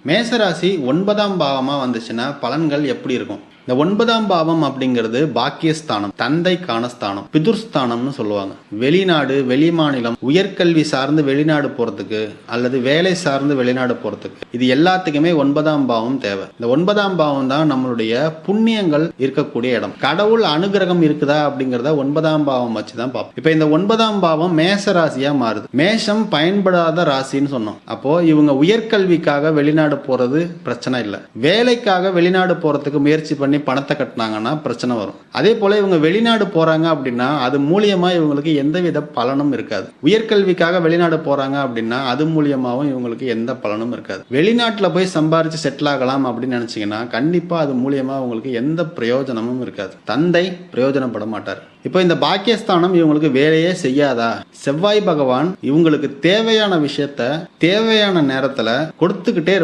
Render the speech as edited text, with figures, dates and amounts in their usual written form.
மேசராசி 9ஆம் பாவமா வந்துச்சுன்னா பலன்கள் எப்படி இருக்கும்? இந்த 9ஆம் பாவம் அப்படிங்கிறது பாக்கியஸ்தானம், தந்தைக்கான ஸ்தானம், பிதுர்ஸ்தானம்னு சொல்லுவாங்க. வெளிநாடு, வெளி மாநிலம், உயர்கல்வி சார்ந்து வெளிநாடு போறதுக்கு அல்லது வேலை சார்ந்து வெளிநாடு போறதுக்கு இது எல்லாத்துக்குமே 9ஆம் பாவம் தேவை. இந்த 9ஆம் பாவம் தான் நம்மளுடைய புண்ணியங்கள் இருக்கக்கூடிய இடம். கடவுள் அனுகிரகம் இருக்குதா அப்படிங்கிறத 9ஆம் பாவம் வச்சுதான் பார்ப்போம். இப்ப இந்த 9ஆம் பாவம் மேச ராசியா மாறுது. மேஷம் பயன்படாத ராசின்னு சொன்னோம். அப்போ இவங்க உயர்கல்விக்காக வெளிநாடு போறது பிரச்சனை இல்லை. வேலைக்காக வெளிநாடு போறதுக்கு முயற்சி பண்ணி பணத்தை கட்டினாங்கன்னா பிரச்சனை வரும். அதே போல இவங்க வெளிநாடு போறாங்க அப்படின்னா அது மூலியமா இவங்களுக்கு எந்தவித பலனும் இருக்காது. உயர்கல்விக்காக வெளிநாடு போறாங்க அப்படின்னா அது மூலியமாவும் இவங்களுக்கு எந்த பலனும் இருக்காது. வெளிநாட்டுல போய் சம்பாரிச்சு செட்டில் ஆகலாம் அப்படின்னு நினைச்சீங்கன்னா கண்டிப்பா அது மூலியமா உங்களுக்கு எந்த பிரயோஜனமும் இருக்காது. தந்தை பிரயோஜனப்பட மாட்டார். இப்போ இந்த பாக்கியஸ்தானம் இவங்களுக்கு வேலையே செய்யாதா? செவ்வாய் பகவான் இவங்களுக்கு தேவையான விஷயத்த தேவையான நேரத்துல கொடுத்துக்கிட்டே இருப்பார்.